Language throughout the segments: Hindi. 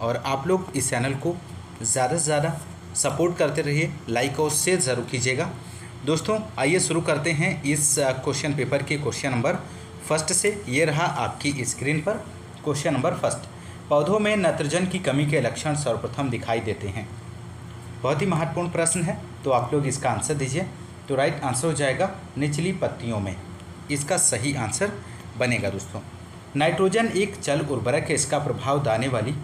और आप लोग इस चैनल को ज़्यादा से ज़्यादा सपोर्ट करते रहिए, लाइक और शेयर ज़रूर कीजिएगा। दोस्तों आइए शुरू करते हैं इस क्वेश्चन पेपर के क्वेश्चन नंबर फर्स्ट से। ये रहा आपकी स्क्रीन पर क्वेश्चन नंबर फर्स्ट। पौधों में नाइट्रोजन की कमी के लक्षण सर्वप्रथम दिखाई देते हैं। बहुत ही महत्वपूर्ण प्रश्न है, तो आप लोग इसका आंसर दीजिए। तो राइट आंसर हो जाएगा निचली पत्तियों में, इसका सही आंसर बनेगा। दोस्तों नाइट्रोजन एक जल उर्वरक है, इसका प्रभाव दाने वाली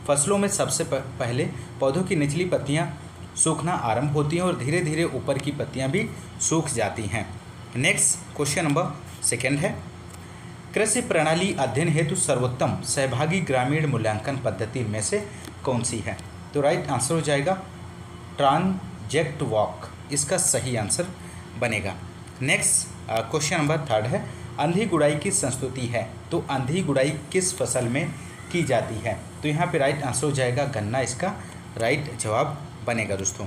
फसलों में सबसे पहले पौधों की निचली पत्तियां सूखना आरंभ होती हैं और धीरे धीरे ऊपर की पत्तियां भी सूख जाती हैं। नेक्स्ट क्वेश्चन नंबर सेकेंड है, कृषि प्रणाली अध्ययन हेतु सर्वोत्तम सहभागी ग्रामीण मूल्यांकन पद्धति में से कौन सी है? तो राइट आंसर हो जाएगा ट्रांजेक्ट वॉक, इसका सही आंसर बनेगा। नेक्स्ट क्वेश्चन नंबर थर्ड है, अंधी गुड़ाई की संस्तुति है, तो अंधी गुड़ाई किस फसल में की जाती है? तो यहाँ पे राइट आंसर हो जाएगा गन्ना, इसका राइट जवाब बनेगा। दोस्तों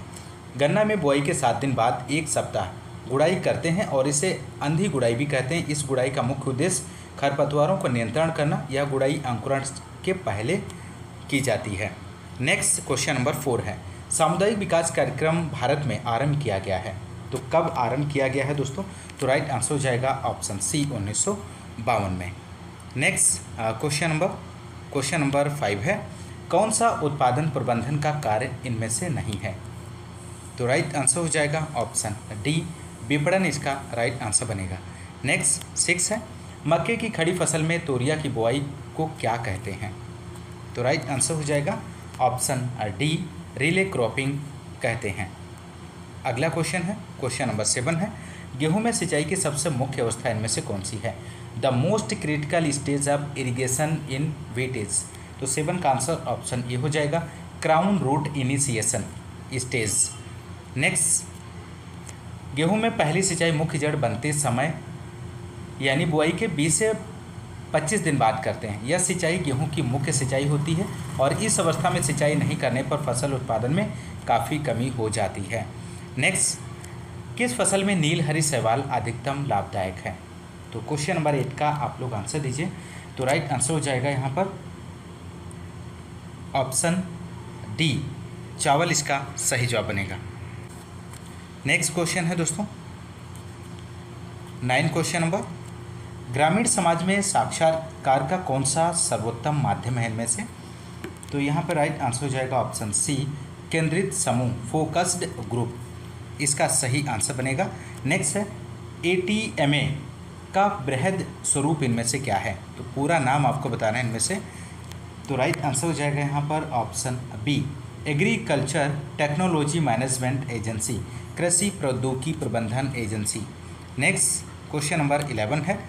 गन्ना में बुआई के 7 दिन बाद 1 सप्ताह गुड़ाई करते हैं और इसे अंधी गुड़ाई भी कहते हैं। इस गुड़ाई का मुख्य उद्देश्य खरपतवारों को नियंत्रण करना। यह गुड़ाई अंकुरण के पहले की जाती है। नेक्स्ट क्वेश्चन नंबर 4 है, सामुदायिक विकास कार्यक्रम भारत में आरंभ किया गया है, तो कब आरंभ किया गया है दोस्तों? तो राइट आंसर हो जाएगा ऑप्शन सी 1952 में। नेक्स्ट क्वेश्चन नंबर 5 है, कौन सा उत्पादन प्रबंधन का कार्य इनमें से नहीं है? तो राइट आंसर हो जाएगा ऑप्शन डी विपणन, इसका राइट आंसर बनेगा। नेक्स्ट 6 है, मक्के की खड़ी फसल में तोरिया की बुआई को क्या कहते हैं? तो राइट आंसर हो जाएगा ऑप्शन डी रिले क्रॉपिंग कहते हैं। अगला क्वेश्चन है क्वेश्चन नंबर 7 है, गेहूं में सिंचाई की सबसे मुख्य अवस्था इनमें से कौन सी है? The most critical stage of irrigation in wheat is? तो 7 का आंसर ऑप्शन ए हो जाएगा crown root initiation stage. Next, गेहूं में पहली सिंचाई मुख्य जड़ बनते समय यानी बुआई के 20 से 25 दिन बाद करते हैं। यह सिंचाई गेहूं की मुख्य सिंचाई होती है और इस अवस्था में सिंचाई नहीं करने पर फसल उत्पादन में काफ़ी कमी हो जाती है। नेक्स्ट, किस फसल में नील हरी शैवाल अधिकतम लाभदायक है? तो क्वेश्चन नंबर 8 का आप लोग आंसर दीजिए। तो राइट आंसर हो जाएगा यहाँ पर ऑप्शन डी चावल, इसका सही जवाब बनेगा। नेक्स्ट क्वेश्चन है दोस्तों 9 क्वेश्चन नंबर, ग्रामीण समाज में साक्षात्कार का कौन सा सर्वोत्तम माध्यम है इनमें से? तो यहाँ पर राइट आंसर हो जाएगा ऑप्शन सी केंद्रित समूह फोकस्ड ग्रुप, इसका सही आंसर बनेगा। नेक्स्ट है, ATMA का बृहद स्वरूप इनमें से क्या है? तो पूरा नाम आपको बताना है इनमें से। तो राइट आंसर हो जाएगा यहाँ पर option B agriculture technology management agency, कृषि प्रौद्योगिकी प्रबंधन एजेंसी। नेक्स्ट क्वेश्चन नंबर 11 है,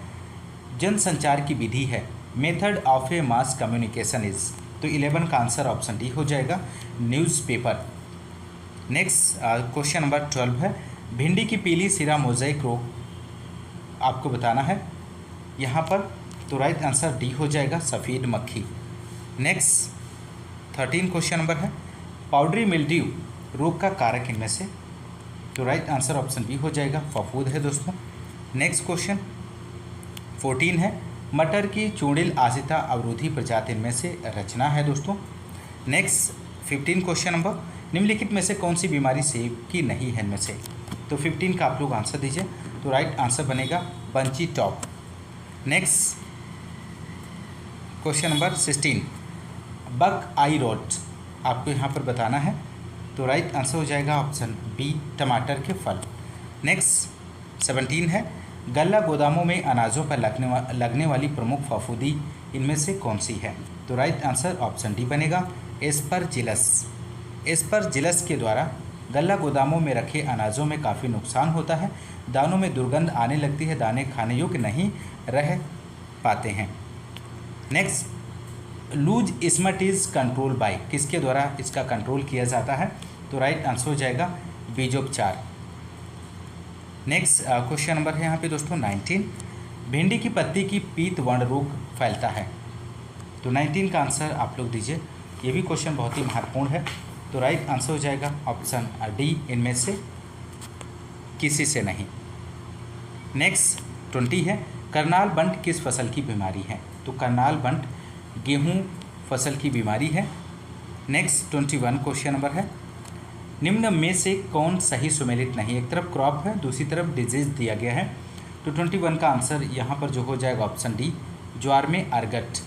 जनसंचार की विधि है, method of A mass communication is? तो 11 का आंसर ऑप्शन डी हो जाएगा न्यूज़पेपर। नेक्स्ट क्वेश्चन नंबर 12 है, भिंडी की पीली सिरा मोज़ेक रोग आपको बताना है यहाँ पर। तो राइट आंसर डी हो जाएगा सफ़ेद मक्खी। नेक्स्ट 13 क्वेश्चन नंबर है, पाउडरी मिल्ड्यू रोग का कारक इनमें से? तो राइट आंसर ऑप्शन बी हो जाएगा फफूंद है दोस्तों। नेक्स्ट क्वेश्चन 14 है, मटर की चूड़िल आसिता अवरोधी प्रजाति इनमें से रचना है दोस्तों। नेक्स्ट 15 क्वेश्चन नंबर, निम्नलिखित में से कौन सी बीमारी सेब की नहीं है इनमें से? तो 15 का आप लोग आंसर दीजिए। तो राइट आंसर बनेगा bunchy top. Next question number 16, बक आई रॉट आपको यहाँ पर बताना है। तो राइट आंसर हो जाएगा ऑप्शन बी टमाटर के फल। नेक्स्ट 17 है, गल्ला गोदामों में अनाजों पर लगने वाली प्रमुख फफूंदी इनमें से कौन सी है? तो राइट आंसर ऑप्शन डी बनेगा एस्परजिलस। एस्परजिलस के द्वारा गल्ला गोदामों में रखे अनाजों में काफ़ी नुकसान होता है, दानों में दुर्गंध आने लगती है, दाने खाने योग्य नहीं रह पाते हैं। Next, loose smut is control by, किसके द्वारा इसका कंट्रोल किया जाता है? तो राइट आंसर हो जाएगा बीजोपचार। नेक्स्ट क्वेश्चन नंबर है यहाँ पे दोस्तों 19, भिंडी की पत्ती की पीत वर्ण रोग फैलता है? तो 19 का आंसर आप लोग दीजिए। ये भी क्वेश्चन बहुत ही महत्वपूर्ण है। तो राइट आंसर हो जाएगा ऑप्शन डी इनमें से किसी से नहीं। नेक्स्ट 20 है, करनाल बंट किस फसल की बीमारी है? तो करनाल बंट गेहूं फसल की बीमारी है। नेक्स्ट 21 क्वेश्चन नंबर है, निम्न में से कौन सही सुमेलित नहीं। एक तरफ क्रॉप है, दूसरी तरफ डिजीज दिया गया है। तो 21 का आंसर यहाँ पर जो हो जाएगा ऑप्शन डी, ज्वार में अर्गट,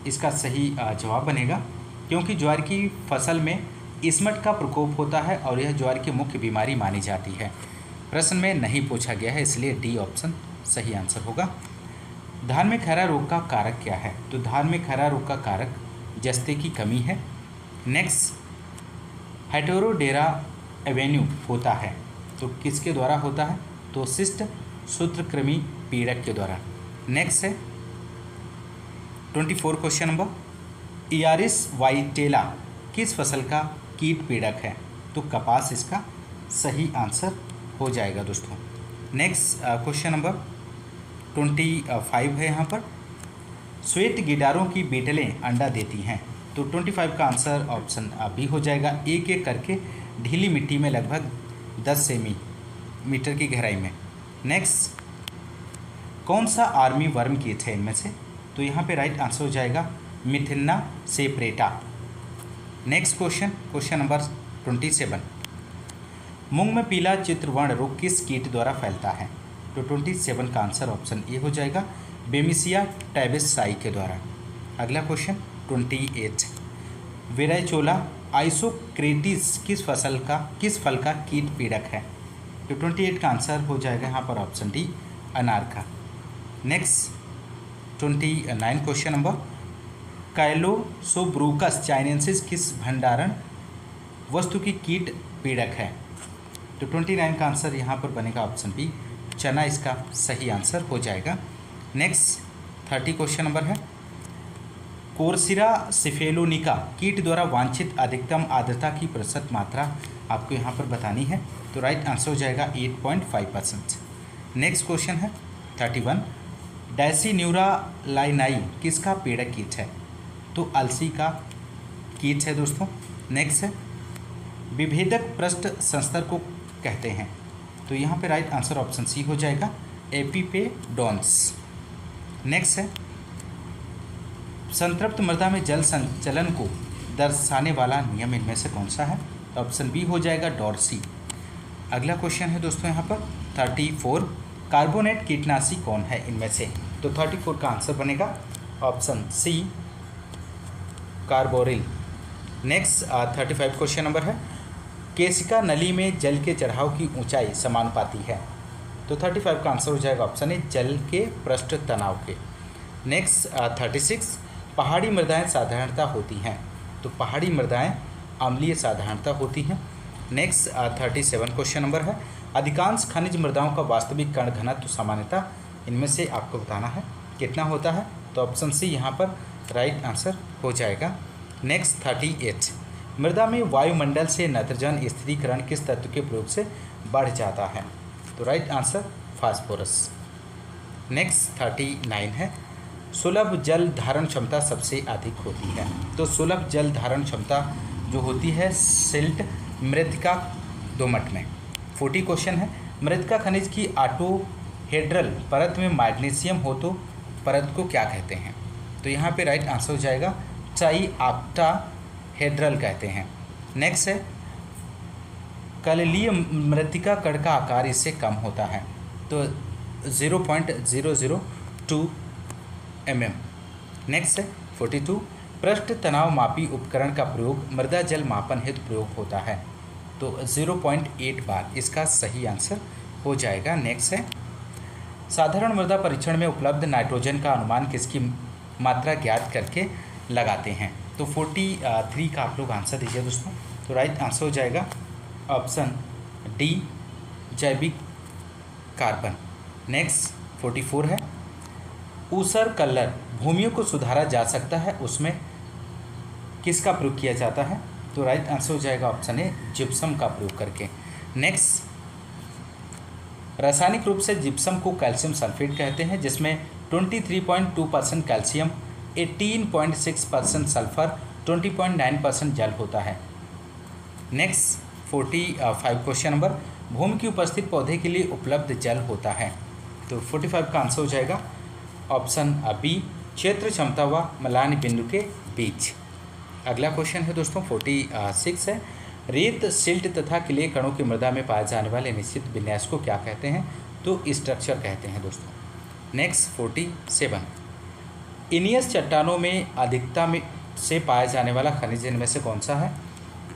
इसका सही जवाब बनेगा, क्योंकि ज्वार की फसल में इसमट का प्रकोप होता है और यह ज्वार की मुख्य बीमारी मानी जाती है। प्रश्न में नहीं पूछा गया है, इसलिए डी ऑप्शन सही आंसर होगा। धान में खैरा रोग का कारक क्या है। तो धान में खैरा रोग का कारक जस्ते की कमी है। नेक्स्ट, हेटेरोडेरा एवेन्यू होता है, तो किसके द्वारा होता है। तो शिष्ट सूत्रकृमि पीड़क के द्वारा। नेक्स्ट है 24 क्वेश्चन नंबर, इयारिस वाइटेला किस फसल का कीट पीड़क है। तो कपास इसका सही आंसर हो जाएगा दोस्तों। नेक्स्ट क्वेश्चन नंबर 25 है यहाँ पर, श्वेत गिडारों की बीटलें अंडा देती हैं। तो 25 का आंसर ऑप्शन बी हो जाएगा, एक एक करके ढीली मिट्टी में लगभग 10 सेंटीमीटर की गहराई में। नेक्स्ट, कौन सा आर्मी वर्म कीट है इनमें से। तो यहाँ पे राइट आंसर हो जाएगा मिथिन्ना सेपरेटा। नेक्स्ट क्वेश्चन नंबर 27, मूंग में पीला चित्रवर्ण रोग किस कीट द्वारा फैलता है। तो 27 का आंसर ऑप्शन ए हो जाएगा, बेमिसिया टैबेसाई के द्वारा। अगला क्वेश्चन 28, वेराइचोला आइसोक्रेटिस किस फल का कीट पीड़क है। तो 28 का आंसर हो जाएगा यहाँ पर ऑप्शन डी, अनार का। नेक्स्ट 29 क्वेश्चन नंबर, काइलोसोब्रूकस चाइनेंसिस किस भंडारण वस्तु की कीट पीड़क है। तो 29 का आंसर यहाँ पर बनेगा ऑप्शन बी, चना इसका सही आंसर हो जाएगा। नेक्स्ट 30 क्वेश्चन नंबर है, कोर्सिरा सिफेलोनिका कीट द्वारा वांछित अधिकतम आर्द्रता की प्रतिशत मात्रा आपको यहाँ पर बतानी है। तो राइट आंसर हो जाएगा 8.5%। नेक्स्ट क्वेश्चन है 31, डैसीन्यूरा लाइनाई किसका पीड़क कीट है। तो अलसी का कीट है दोस्तों। नेक्स्ट है, विभेदक पृष्ठ संस्तर को कहते हैं। तो यहाँ पे राइट आंसर ऑप्शन सी हो जाएगा, एपिपेडोन्स। नेक्स्ट है, संतृप्त मृदा में जल संचलन को दर्शाने वाला नियम इनमें से कौन सा है। तो ऑप्शन बी हो जाएगा, डॉर्सी। अगला क्वेश्चन है दोस्तों यहाँ पर 34, कार्बोनेट कीटनाशी कौन है इनमें से। तो 34 का आंसर बनेगा option C, carbaryl. Next 35 question number है, केशिका नली में जल के चढ़ाव की ऊंचाई समानुपाती है। तो 35 का आंसर हो जाएगा ऑप्शन ए, जल के पृष्ठ तनाव के। नेक्स्ट 36, पहाड़ी मृदाएं साधारणता होती हैं। तो पहाड़ी मृदाएं अम्लीय साधारणता होती हैं। नेक्स्ट 37 क्वेश्चन नंबर है, अधिकांश खनिज मृदाओं का वास्तविक कण घनत्व सामान्यतः इनमें से आपको बताना है कितना होता है। तो ऑप्शन सी यहाँ पर राइट आंसर हो जाएगा। नेक्स्ट 38, मृदा में वायुमंडल से नाइट्रोजन स्थिरीकरण किस तत्व के प्रयोग से बढ़ जाता है। तो राइट आंसर फास्फोरस। नेक्स्ट 39 है, सुलभ जल धारण क्षमता सबसे अधिक होती है। तो सुलभ जल धारण क्षमता जो होती है सिल्ट मृतिका दोमट में। 40 क्वेश्चन है, मृतिका खनिज की ऑटोहेड्रल परत में मैग्नीशियम हो तो परत को क्या कहते हैं। तो यहाँ पे राइट आंसर हो जाएगा, चाई ऑक्टाहेड्रल कहते हैं। नेक्स्ट है, कललीय मृतिका कण का आकार इससे कम होता है। तो 0.002 mm। नेक्स्ट है 42, पृष्ठ तनाव मापी उपकरण का प्रयोग मृदा जल मापन हेतु प्रयोग होता है। तो 0.8 बार इसका सही आंसर हो जाएगा। नेक्स्ट है, साधारण मृदा परीक्षण में उपलब्ध नाइट्रोजन का अनुमान किसकी मात्रा ज्ञात करके लगाते हैं। तो 43 का आप लोग आंसर दीजिए दोस्तों। तो राइट आंसर हो जाएगा ऑप्शन डी, जैविक कार्बन। नेक्स्ट 44 है, ऊसर कलर भूमियों को सुधारा जा सकता है, उसमें किसका प्रयोग किया जाता है। तो राइट आंसर हो जाएगा ऑप्शन ए, जिप्सम का प्रयोग करके। नेक्स्ट, रासायनिक रूप से जिप्सम को कैल्शियम सल्फेट कहते हैं, जिसमें 23.2% कैल्शियम, 18.6% सल्फर, 20.9% जल होता है। नेक्स्ट 45 क्वेश्चन नंबर, भूमि की उपस्थित पौधे के लिए उपलब्ध जल होता है। तो 45 का आंसर हो जाएगा ऑप्शन बी, क्षेत्र क्षमता व मलान बिंदु के बीच। अगला क्वेश्चन है दोस्तों 46 है, रेत, सिल्ट तथा क्ले कणों की मृदा में पाए जाने वाले निश्चित विन्यास को क्या कहते हैं? तो स्ट्रक्चर कहते हैं दोस्तों। नेक्स्ट 47, इनियस चट्टानों में अधिकता में से पाया जाने वाला खनिज इनमें से कौन सा है?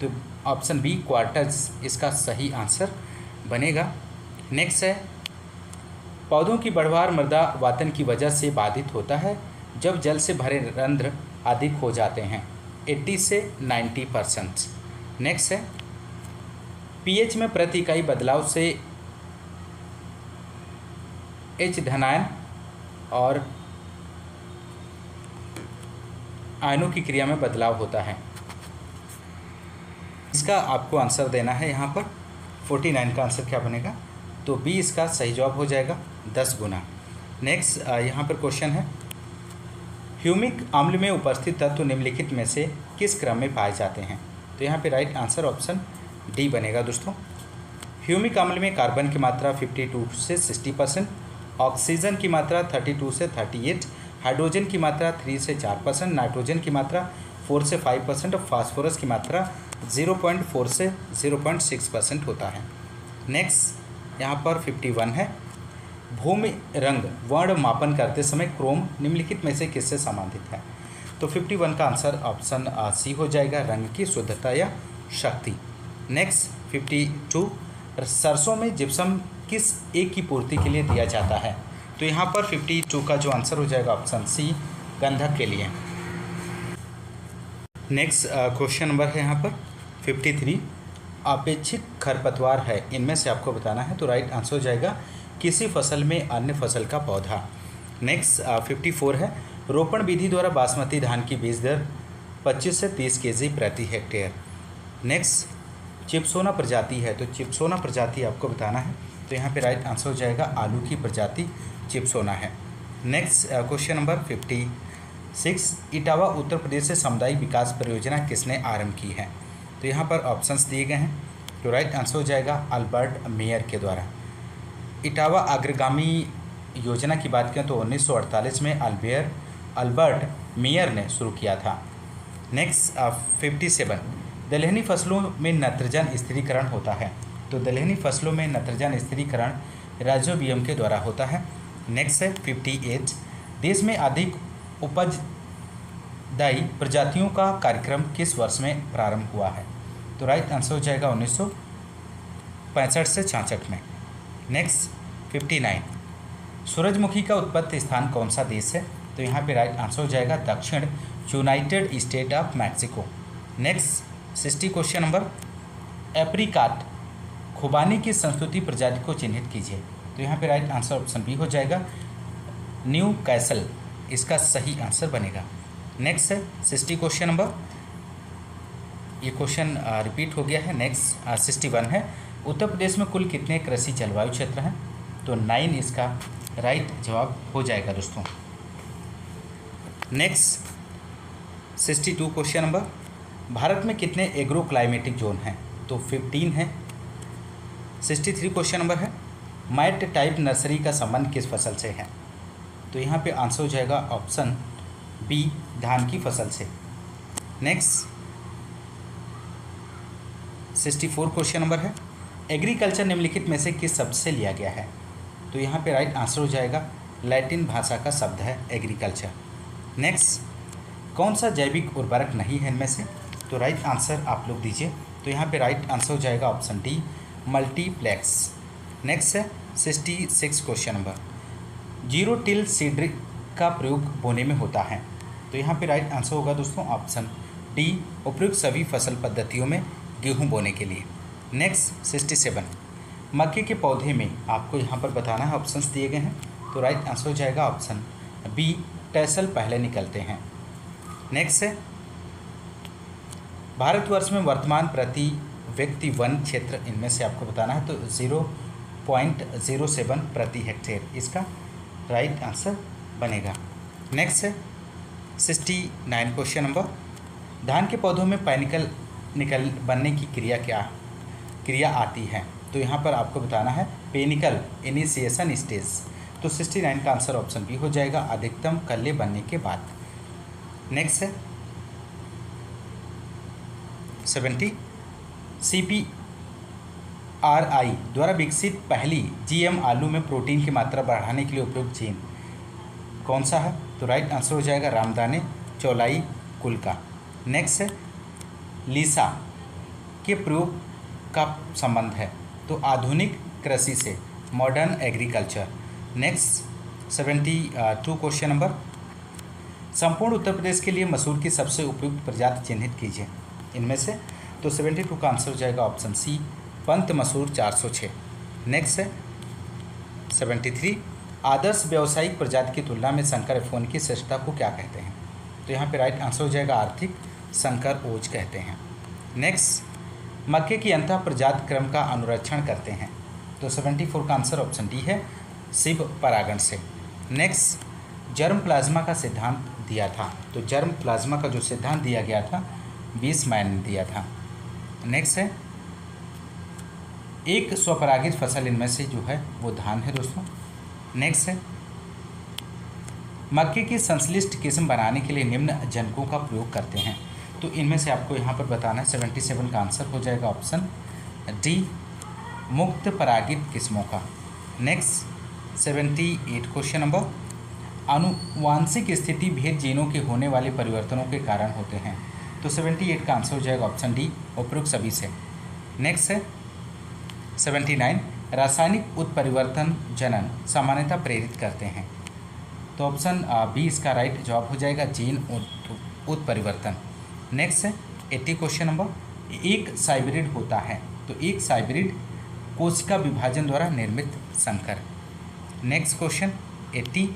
तो ऑप्शन बी क्वार्ट्ज इसका सही आंसर बनेगा। नेक्स्ट है, पौधों की बढ़वार मृदा वातन की वजह से बाधित होता है जब जल से भरे रंध्र अधिक हो जाते हैं, 80 से 90%। नेक्स्ट है, पीएच में प्रति इकाई बदलाव से एच धनायन और आयनों की क्रिया में बदलाव होता है। इसका आपको आंसर देना है यहाँ पर। 49 का आंसर क्या बनेगा? तो बी इसका सही जवाब हो जाएगा, 10 गुना। नेक्स्ट यहाँ पर क्वेश्चन है, ह्यूमिक अम्ल में उपस्थित तत्व निम्नलिखित में से किस क्रम में पाए जाते हैं? तो यहाँ पे राइट आंसर ऑप्शन डी बनेगा दोस्तों। ह्यूमिक अम्ल में कार्बन की मात्रा 52 से 60%, ऑक्सीजन की मात्रा 32 से 38, हाइड्रोजन की मात्रा 3 से 4%, नाइट्रोजन की मात्रा 4 से 5% और फास्फोरस की मात्रा 0.4 से 0.6% होता है। नेक्स्ट यहाँ पर 51 है, भूमि रंग वर्ण मापन करते समय क्रोम निम्नलिखित में से किससे संबंधित है? तो 51 का आंसर ऑप्शन सी हो जाएगा, रंग की शुद्धता या शक्ति। नेक्स्ट 52, सरसों में जिप्सम किस एक की पूर्ति के लिए दिया जाता है? तो यहाँ पर 52 का जो आंसर हो जाएगा ऑप्शन सी, गंधक के लिए। नेक्स्ट क्वेश्चन नंबर है यहाँ पर 53, अपेक्षित खरपतवार है इनमें से आपको बताना है। तो राइट आंसर हो जाएगा किसी फसल में अन्य फसल का पौधा। नेक्स्ट 54 है, रोपण विधि द्वारा बासमती धान की बीज दर 25 से 30 केजी प्रति हेक्टेयर। नेक्स्ट चिपसोना प्रजाति है, तो चिपसोना प्रजाति आपको बताना है। तो यहाँ पे राइट आंसर हो जाएगा आलू की प्रजाति चिपसोना है। Next question number 56, Etawah Uttar Pradesh से सामुदायिक विकास परियोजना किसने आरंभ की है? तो यहाँ पर ऑप्शंस दिए गए हैं। तो राइट आंसर हो जाएगा अल्बर्ट मेयर के द्वारा। इटावा अग्रगामी योजना की बात करें तो 1948 में अल्बर्ट मेयर ने शुरू किया था। नेक्स्ट 57, दलहनी फसलों में नत्रजन स्थिरीकरण होता है। तो दलहनी फसलों में नत्रजन स्थिरीकरण राइजोबियम के द्वारा होता है। नेक्स्ट है 58, देश में अधिक उपजदायी प्रजातियों का कार्यक्रम किस वर्ष में प्रारंभ हुआ है? तो राइट आंसर हो जाएगा 1965 से 66 में। नेक्स्ट 59, सूरजमुखी का उत्पत्ति स्थान कौन सा देश है? तो यहाँ पे राइट आंसर हो जाएगा दक्षिण United state of Mexico. Next 60 question number, apricot खुबानी की संस्कृति प्रजाति को चिन्हित कीजिए। तो यहाँ पे राइट आंसर ऑप्शन बी हो जाएगा, न्यू कैसल इसका सही आंसर बनेगा। नेक्स्ट है 60 क्वेश्चन नंबर, ये क्वेश्चन रिपीट हो गया है। नेक्स्ट 61 है, उत्तर प्रदेश में कुल कितने कृषि जलवायु क्षेत्र हैं? तो 9 इसका राइट जवाब हो जाएगा दोस्तों। नेक्स्ट 62 क्वेश्चन नंबर, भारत में कितने एग्रो क्लाइमेटिक जोन हैं? तो 15 है। 63 क्वेश्चन नंबर है, मैट टाइप नर्सरी का संबंध किस फसल से है? तो यहाँ पे आंसर हो जाएगा ऑप्शन बी, धान की फसल से। नेक्स्ट 64 क्वेश्चन नंबर है, एग्रीकल्चर निम्नलिखित में से किस शब्द से लिया गया है? तो यहाँ पे राइट आंसर हो जाएगा लैटिन भाषा का शब्द है एग्रीकल्चर। नेक्स्ट, कौन सा जैविक उर्वरक नहीं है इनमें से? तो राइट आंसर आप लोग दीजिए। तो यहाँ पे राइट आंसर हो जाएगा ऑप्शन डी, मल्टीप्लेक्स। नेक्स्ट है 66 question number, zero till seed का प्रयोग बोने में होता है। तो यहाँ पे राइट आंसर होगा दोस्तों ऑप्शन डी, उपयुक्त सभी फसल पद्धतियों में गेहूं बोने के लिए। नेक्स्ट 67, मक्के के पौधे में आपको यहाँ पर बताना है, ऑप्शंस दिए गए हैं। तो राइट आंसर हो जाएगा ऑप्शन बी, टैसल पहले निकलते हैं। नेक्स्ट है, भारतवर्ष में वर्तमान प्रति व्यक्ति वन क्षेत्र इनमें से आपको बताना है। तो 0.07 प्रति हेक्टेयर इसका राइट आंसर बनेगा। नेक्स्ट है 69 क्वेश्चन नंबर, धान के पौधों में पैनिकल बनने की क्रिया आती है। तो यहाँ पर आपको बताना है पेनिकल इनिशिएशन स्टेज। तो 69 का आंसर ऑप्शन बी हो जाएगा, अधिकतम कल्ले बनने के बाद। नेक्स्ट है 70 CPRI द्वारा विकसित पहली GM आलू में प्रोटीन की मात्रा बढ़ाने के लिए उपयुक्त जीन कौन सा है? तो राइट आंसर हो जाएगा रामदाने चौलाई कुल का। नेक्स्ट है लीसा के प्रयोग का संबंध है, तो आधुनिक कृषि से, modern agriculture. Next 72 question number, संपूर्ण उत्तर प्रदेश के लिए मसूर की सबसे उपयुक्त प्रजाति चिन्हित कीजिए इनमें से। तो 72 का आंसर हो जाएगा ऑप्शन सी पंत मसूर 406। नेक्स्ट है 73, आदर्श व्यावसायिक प्रजाति की तुलना में संकर F1 की श्रेष्ठता को क्या कहते हैं? तो यहाँ पे राइट आंसर हो जाएगा आर्थिक संकर ओज कहते हैं। नेक्स्ट, मक्के की अंतः प्रजाति क्रम का अनुरक्षण करते हैं, तो 74 का आंसर ऑप्शन डी है शिव परागण से। नेक्स्ट, जर्म प्लाज्मा का सिद्धांत दिया था, तो जर्म प्लाज्मा का जो सिद्धांत दिया गया था वीसमैन ने दिया था। नेक्स्ट है एक स्वपरागित फसल इनमें से जो है वो धान है दोस्तों। नेक्स्ट है मक्के की संश्लिष्ट किस्म बनाने के लिए निम्न जनकों का प्रयोग करते हैं, तो इनमें से आपको यहाँ पर बताना है। 77 का आंसर हो जाएगा ऑप्शन डी मुक्त परागित किस्मों का। नेक्स्ट 78 क्वेश्चन नंबर, आनुवांशिक स्थिति भेद जीनों के होने वाले परिवर्तनों के कारण होते हैं, तो 78 का आंसर हो जाएगा ऑप्शन डी उपरोक्त सभी से। नेक्स्ट है 79, रासायनिक उत्परिवर्तन जनन सामान्यतः प्रेरित करते हैं, तो ऑप्शन बी इसका राइट जवाब हो जाएगा जीन उत्परिवर्तन। नेक्स्ट है 80 क्वेश्चन नंबर, एक साइब्रिड होता है, तो एक साइब्रिड कोशिका विभाजन द्वारा निर्मित संकर। नेक्स्ट क्वेश्चन 80,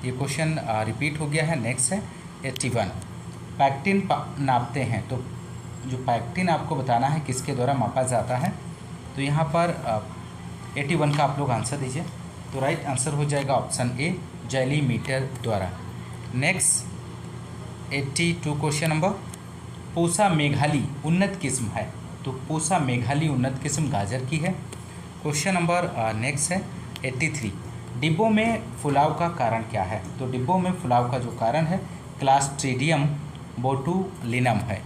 ये क्वेश्चन रिपीट हो गया है। नेक्स्ट है 81, पैक्टिन नापते हैं, तो जो पैक्टिन आपको बताना है किसके द्वारा मापा जाता है, तो यहाँ पर 81 का आप लोग आंसर दीजिए, तो राइट आंसर हो जाएगा ऑप्शन ए जैलीमीटर द्वारा। Next 82 question number, Pusa Meghali उन्नत किस्म है, तो पूसा मेघाली उन्नत किस्म गाजर की है। क्वेश्चन नंबर नेक्स्ट है 83, डिब्बों में फुलाव का कारण क्या है, तो डिब्बों में फुलाव का जो कारण है क्लास्ट्रीडियम बोटुलिनम है।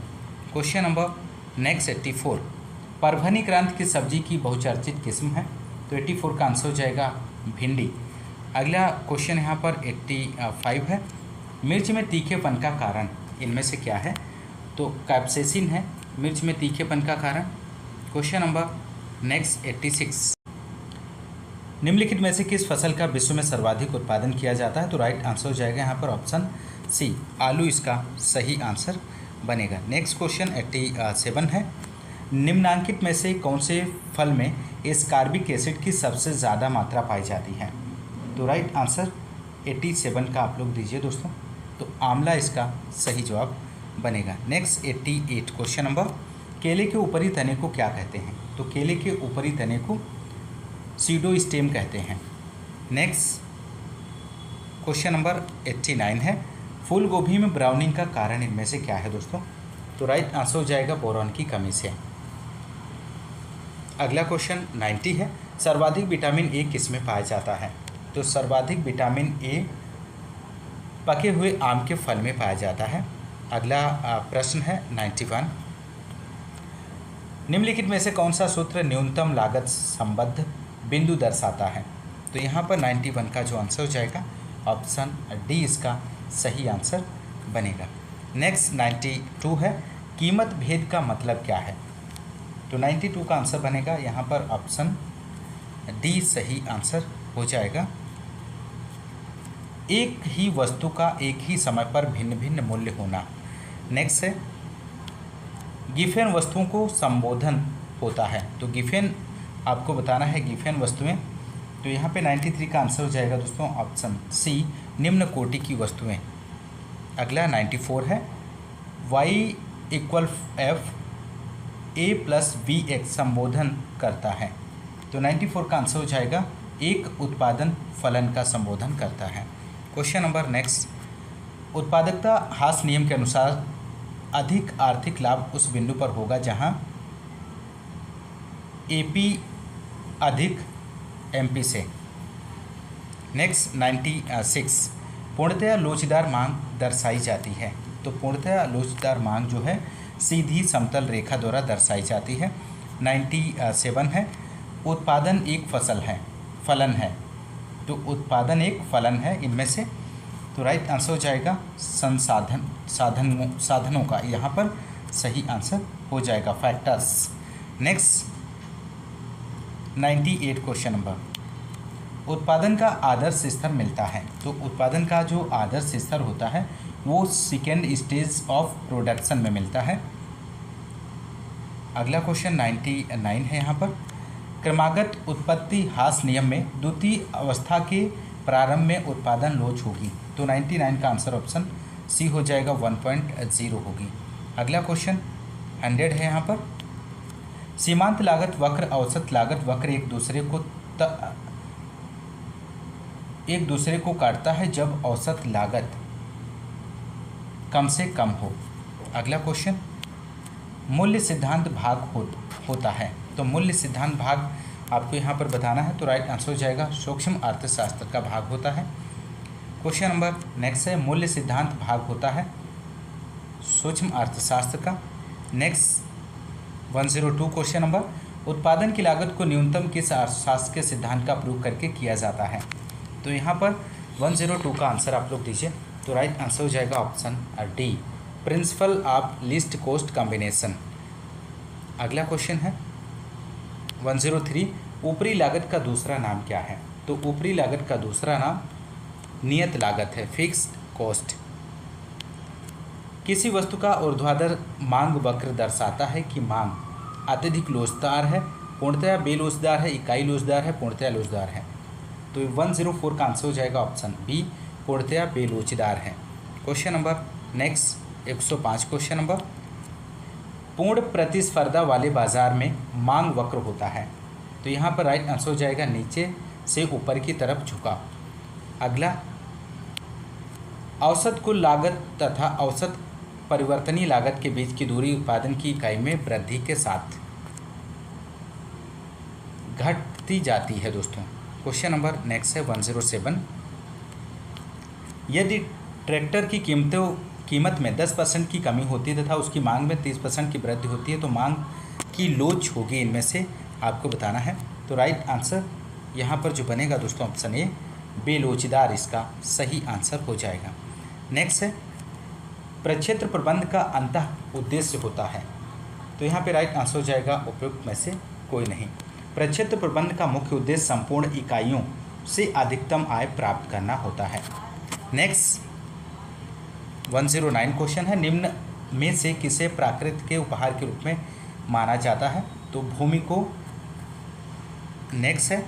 क्वेश्चन नंबर नेक्स्ट 84, परभनी क्रांति की सब्जी की बहुचर्चित किस्म है, तो 84 का आंसर हो जाएगा भिंडी। अगला क्वेश्चन यहाँ पर 85 है, मिर्च में तीखेपन का कारण इनमें से क्या है, तो कैप्सेसिन है मिर्च में तीखेपन का कारण। क्वेश्चन नंबर नेक्स्ट 86, निम्नलिखित में से किस फसल का विश्व में सर्वाधिक उत्पादन किया जाता है, तो राइट आंसर हो जाएगा यहाँ पर ऑप्शन सी आलू इसका सही आंसर बनेगा। नेक्स्ट क्वेश्चन 87 है, निम्नांकित में से कौन से फल में एस्कॉर्बिक एसिड की सबसे ज़्यादा मात्रा पाई जाती है, तो राइट आंसर 87 का आप लोग दीजिए दोस्तों, तो आंवला इसका सही जवाब बनेगा। नेक्स्ट 88 क्वेश्चन नंबर, केले के ऊपरी तने को क्या कहते हैं, तो केले के ऊपरी तने को सीडोस्टेम कहते हैं। नेक्स्ट क्वेश्चन नंबर 89 है, फूल गोभी में ब्राउनिंग का कारण इनमें से क्या है दोस्तों, तो राइट आंसर हो जाएगा बोरॉन की कमी से। अगला क्वेश्चन 90 है, सर्वाधिक विटामिन ए किस में पाया जाता है, तो सर्वाधिक विटामिन ए पके हुए आम के फल में पाया जाता है। अगला प्रश्न है 91, निम्नलिखित में से कौन सा सूत्र न्यूनतम लागत संबद्ध बिंदु दर्शाता है, तो यहाँ पर 91 का जो आंसर हो जाएगा ऑप्शन डी इसका सही आंसर बनेगा। नेक्स्ट 92 है, कीमत भेद का मतलब क्या है, तो 92 का आंसर बनेगा यहाँ पर ऑप्शन डी सही आंसर हो जाएगा। एक ही वस्तु का एक ही समय पर भिन्न भिन्न मूल्य होना। नेक्स्ट है, गिफेन वस्तुओं को संबोधन होता है, तो गिफेन आपको बताना है गिफेन वस्तुएं, तो यहाँ पे 93 का आंसर हो जाएगा दोस्तों ऑप्शन सी निम्न कोटि की वस्तुएं। अगला 94 है, y = f a+bx संबोधन करता है, तो 94 का आंसर हो जाएगा एक उत्पादन फलन का संबोधन करता है। क्वेश्चन नंबर नेक्स्ट, उत्पादकता हास नियम के अनुसार अधिक आर्थिक लाभ उस बिंदु पर होगा जहां AP अधिक MP से। नेक्स्ट 96, पूर्णतया लोचदार मांग दर्शाई जाती है, तो पूर्णतः लोचदार मांग जो है सीधी समतल रेखा द्वारा दर्शाई जाती है। 97 है, उत्पादन एक फलन है, तो उत्पादन एक फलन है इनमें से, तो राइट आंसर हो जाएगा साधनों का, यहाँ पर सही आंसर हो जाएगा फैक्टर्स। नेक्स्ट 98 क्वेश्चन नंबर, उत्पादन का आदर्श स्तर मिलता है, तो उत्पादन का जो आदर्श स्तर होता है वो सेकेंड स्टेज ऑफ प्रोडक्शन में मिलता है। अगला क्वेश्चन 99 है यहाँ पर, क्रमागत उत्पत्ति ह्रास नियम में द्वितीय अवस्था के प्रारंभ में उत्पादन लोच होगी, तो 99 का आंसर ऑप्शन सी हो जाएगा 1.0 होगी। अगला क्वेश्चन 100 है यहाँ पर, सीमांत लागत वक्र औसत लागत वक्र एक दूसरे को काटता है जब औसत लागत कम से कम हो। अगला क्वेश्चन, मूल्य सिद्धांत भाग होता है, तो मूल्य सिद्धांत भाग आपको यहाँ पर बताना है, तो राइट आंसर हो जाएगा सूक्ष्म अर्थशास्त्र का भाग होता है। क्वेश्चन नंबर नेक्स्ट है, मूल्य सिद्धांत भाग होता है सूक्ष्म अर्थशास्त्र का। नेक्स्ट 102 क्वेश्चन नंबर, उत्पादन की लागत को न्यूनतम किस अर्थशास्त्र के सिद्धांत का प्रयोग करके किया जाता है, तो यहाँ पर 102 का आंसर आप लोग दीजिए, तो राइट आंसर हो जाएगा option D, principle of least cost combination. अगला क्वेश्चन है 103, ऊपरी लागत का दूसरा नाम क्या है, तो ऊपरी लागत का दूसरा नाम नियत लागत है, फिक्स्ड कॉस्ट। किसी वस्तु का ऊर्ध्वाधर मांग वक्र दर्शाता है कि मांग अत्यधिक लोचदार है, पूर्णतया बेलोचदार है, इकाई लोचदार है, पूर्णतया लोचदार है, तो 104 का आंसर हो जाएगा ऑप्शन बी, पूर्णतया बेलोचदार है। Question number next 105 question number, पूर्ण प्रतिस्पर्धा वाले बाजार में मांग वक्र होता है, तो यहाँ पर राइट आंसर हो जाएगा नीचे से ऊपर की तरफ झुका। अगला, औसत कुल लागत तथा औसत परिवर्तनीय लागत के बीच की दूरी उत्पादन की इकाई में वृद्धि के साथ घटती जाती है दोस्तों। क्वेश्चन नंबर नेक्स्ट है 107, यदि ट्रैक्टर की कीमत में 10% की कमी होती है तथा उसकी मांग में 30% की वृद्धि होती है, तो मांग की लोच होगी इनमें से, आपको बताना है, तो राइट आंसर यहाँ पर जो बनेगा दोस्तों ऑप्शन ए, बेलोचदार इसका सही आंसर हो जाएगा। नेक्स्ट है, प्रक्षेत्र प्रबंध का अंतः उद्देश्य होता है, तो यहाँ पे राइट आंसर हो जाएगा उपयुक्त में से कोई नहीं। प्रक्षेत्र प्रबंध का मुख्य उद्देश्य संपूर्ण इकाइयों से अधिकतम आय प्राप्त करना होता है। नेक्स्ट 109 क्वेश्चन है, निम्न में से किसे प्राकृतिक के उपहार के रूप में माना जाता है, तो भूमि को। नेक्स्ट है,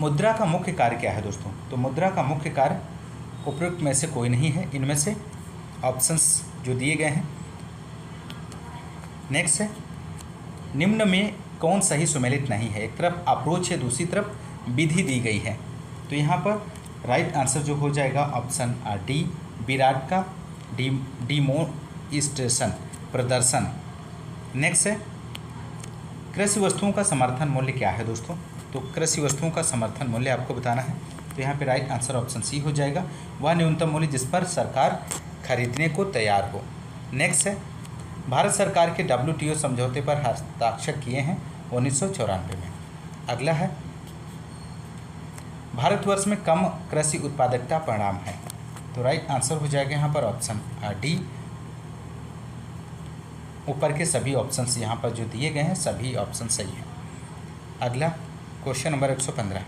मुद्रा का मुख्य कार्य क्या है दोस्तों, तो मुद्रा का मुख्य कार्य उपयुक्त में से कोई नहीं है इनमें से, ऑप्शंस जो दिए गए हैं। नेक्स्ट है, निम्न में कौन सही सुमेलित नहीं है, एक तरफ अप्रोच है, दूसरी तरफ विधि दी गई है, तो यहाँ पर राइट आंसर जो हो जाएगा ऑप्शन डी, विराट का डिमोन्स्ट्रेशन प्रदर्शन। नेक्स्ट है, कृषि वस्तुओं का समर्थन मूल्य क्या है दोस्तों, तो कृषि वस्तुओं का समर्थन मूल्य आपको बताना है, तो यहाँ पे राइट आंसर ऑप्शन सी हो जाएगा, वह न्यूनतम मूल्य जिस पर सरकार खरीदने को तैयार हो। नेक्स्ट है, भारत सरकार के WTO समझौते पर हस्ताक्षर किए हैं 1994 में। अगला है, भारतवर्ष में कम कृषि उत्पादकता परिणाम है, तो राइट आंसर हो जाएगा यहाँ पर ऑप्शन डी, ऊपर के सभी ऑप्शंस यहाँ पर जो दिए गए हैं सभी ऑप्शन सही हैं। अगला क्वेश्चन नंबर 115,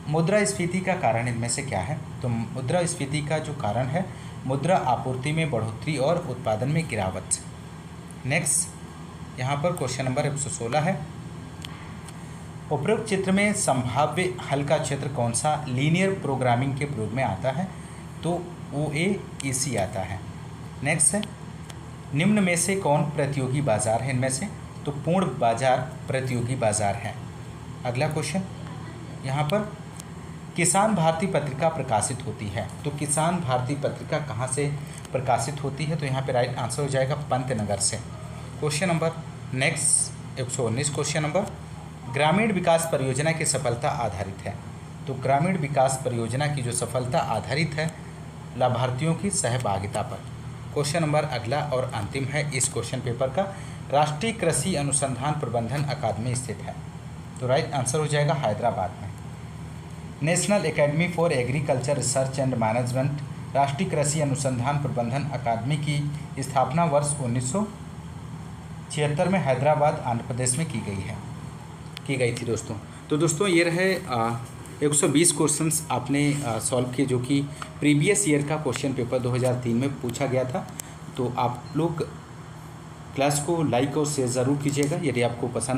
मुद्रास्फीति का कारण इनमें से क्या है, तो मुद्रास्फीति का जो कारण है मुद्रा आपूर्ति में बढ़ोतरी और उत्पादन में गिरावट। नेक्स्ट यहाँ पर क्वेश्चन नंबर 116 है, उपरोक्त चित्र में संभाव्य हल का क्षेत्र कौन सा लीनियर प्रोग्रामिंग के प्रयोग में आता है, तो OAEC आता है। नेक्स्ट है, निम्न में से कौन प्रतियोगी बाजार है इनमें से, तो पूर्ण बाजार प्रतियोगी बाजार है। अगला क्वेश्चन यहाँ पर, किसान भारती पत्रिका प्रकाशित होती है, तो किसान भारती पत्रिका कहाँ से प्रकाशित होती है, तो यहाँ पे राइट आंसर हो जाएगा पंतनगर से। Question number next 119 question number, ग्रामीण विकास परियोजना की सफलता आधारित है, तो ग्रामीण विकास परियोजना की जो सफलता आधारित है लाभार्थियों की सहभागिता पर। क्वेश्चन नंबर अगला और अंतिम है इस क्वेश्चन पेपर का, राष्ट्रीय कृषि अनुसंधान प्रबंधन अकादमी स्थित है, तो राइट आंसर हो जाएगा हैदराबाद में। National academy for agriculture research and management, राष्ट्रीय कृषि अनुसंधान प्रबंधन अकादमी की स्थापना वर्ष 1976 में हैदराबाद आंध्र प्रदेश में की गई थी दोस्तों। तो दोस्तों ये रहे 120 क्वेश्चंस आपने सॉल्व किए, जो कि प्रीवियस ईयर का क्वेश्चन पेपर 2003 में पूछा गया था। तो आप लोग क्लास को लाइक और शेयर ज़रूर कीजिएगा यदि आपको पसंद